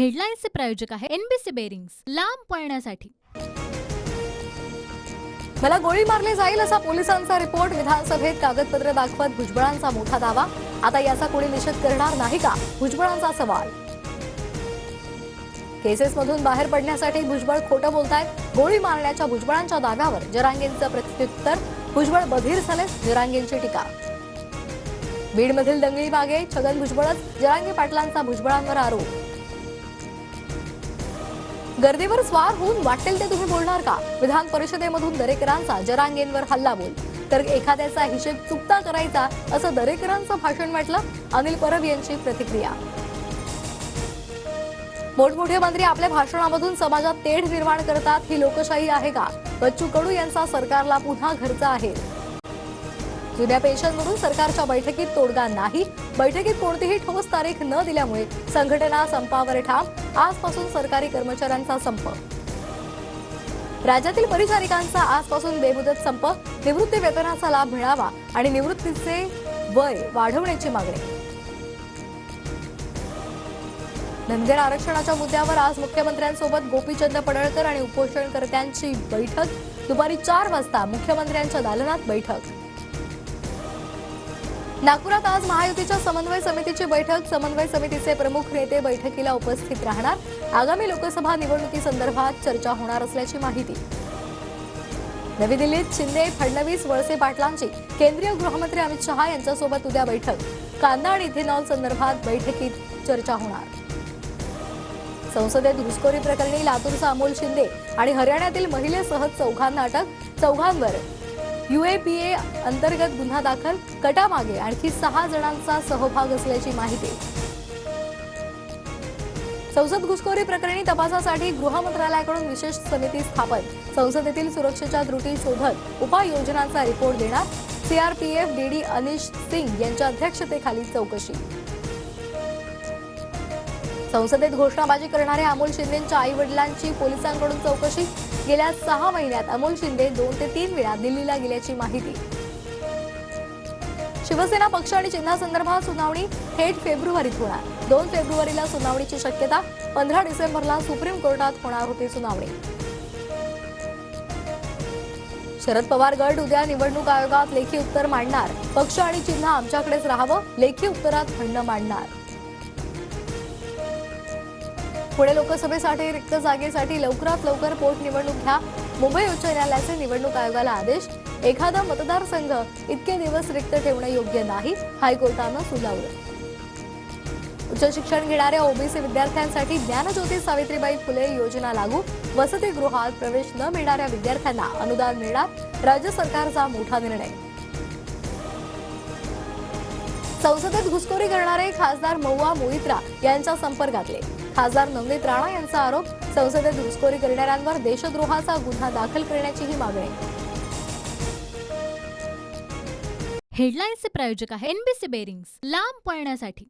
हेडलाईन्सचे प्रायोजक आहे NBC bearings, लांब पळण्यासाठी. मला गोळी मारली जाईल असा पोलिसांचा रिपोर्ट. विधानसभेत कागदपत्र दाखवत भुजबळांचा मोठा दावा. आता याचा कोणी निषेध करणार नाही का, भुजबळांचा सवाल. केसेसमधून बाहेर पडण्यासाठी भुजबळ खोटं बोलतायत. गोळी मारण्याच्या भुजबळांच्या दाव्यावर जरांगेंचं प्रत्युत्तर. भुजबळ बधीर झाले, जरांगेंची टीका. बीडमधील दंगलीमागे छगन भुजबळच, जरांगे पाटलांचा भुजबळांवर आरोप. गर्दीवर स्वार होऊन वाटेल ते तुम्ही बोलणार का, विधान परिषदेमधून दरेकरांचा जरांगेंवर हल्लाबोल. तर एखाद्याचा हिशेब चुकता करायचा असं दरेकरांचं भाषण वाटलं. अनिल परब यांची प्रतिक्रिया. मोठमोठे मंत्री आपल्या भाषणामधून समाजात तेढ निर्माण करतात. ही लोकशाही आहे का, बच्चू कडू यांचा सरकारला पुन्हा घरचा आहे. जुन्या पेन्शनवरून सरकारच्या बैठकीत तोडगा नाही. बैठकीत कोणतीही ठोस तारीख न दिल्यामुळे संघटना संपावर ठाम. आजपासून सरकारी कर्मचाऱ्यांचा संप. राज्यातील परिचारिकांचा आजपासून बेमुदत संप. निवृत्ती वेतनाचा लाभ मिळावा आणि निवृत्तीचे वय वाढवण्याची मागणी. धनगर आरक्षणाच्या मुद्द्यावर आज मुख्यमंत्र्यांसोबत गोपीचंद पडळकर आणि उपोषणकर्त्यांची बैठक. दुपारी 4 वाजता मुख्यमंत्र्यांच्या दालनात बैठक. नागपुरात आज महायुतीच्या समन्वय समितीची बैठक. समन्वय समितीचे प्रमुख नेते बैठकीला उपस्थित राहणार. आगामी लोकसभा निवडणुकीसंदर्भात चर्चा होणार असल्याची माहिती. नवी दिल्लीत शिंदे, फडणवीस, वळसे पाटलांची केंद्रीय गृहमंत्री अमित शहा यांच्यासोबत उद्या बैठक. कांदा आणि इथेनॉल संदर्भात बैठकीत चर्चा होणार. संसदेत घुसखोरी प्रकरणी लातूरचा अमोल शिंदे आणि हरियाणातील महिलेसह 4 अटक. 4 UAPA अंतर्गत गुन्हा दाखल. कटामागे आणखी 6 जणांचा सहभाग असल्याची माहिती. संसद घुसखोरी प्रकरणी तपासासाठी गृह मंत्रालयाकडून विशेष समिती स्थापन. संसदेतील सुरक्षेच्या त्रुटी शोधत उपाययोजनांचा रिपोर्ट देणार. CRPF DD अनिश सिंग यांच्या अध्यक्षतेखाली चौकशी. संसदेत घोषणाबाजी करणाऱ्या अमोल शिंदेंच्या आई वडिलांची पोलिसांकडून चौकशी. गेल्या 6 महिन्यात अमोल शिंदे 2 ते 3 वेळा दिल्लीला गेल्याची माहिती. शिवसेना पक्ष आणि चिन्हासंदर्भात सुनावणी थेट फेब्रुवारीत होणार. 2 फेब्रुवारीला सुनावणीची शक्यता. 15 डिसेंबरला सुप्रीम कोर्टात होणार होती सुनावणी. शरद पवार गट उद्या निवडणूक आयोगात लेखी उत्तर मांडणार. पक्ष आणि चिन्ह आमच्याकडेच राहावं, लेखी उत्तरात म्हणणं मांडणार. पुणे लोकसभेसाठी रिक्त जागेसाठी लवकरात लवकर पोटनिवडणूक घ्या. मुंबई उच्च न्यायालयाचे निवडणूक आयोगाला आदेश. एखादा मतदारसंघ इतके दिवस रिक्त ठेवणं योग्य नाही, हायकोर्टानं सुनावलं. उच्च शिक्षण घेणाऱ्या ओबीसी विद्यार्थ्यांसाठी ज्ञानज्योती सावित्रीबाई फुले योजना लागू. वसतिगृहात प्रवेश न मिळणाऱ्या विद्यार्थ्यांना अनुदान मिळणार. राज्य सरकारचा मोठा निर्णय. संसदेत घुसखोरी करणारे खासदार महुआ मोइत्रा यांच्या संपर्कातले. खासदार नवनीत राणा यांचा आरोप. संसदेत घुसखोरी करणाऱ्यांवर देशद्रोहाचा गुन्हा दाखल करण्याची ही मागणी. हेडलाईन्सचे प्रायोजक आहे एनबीसी बेरिंग्स, लांब पळण्यासाठी.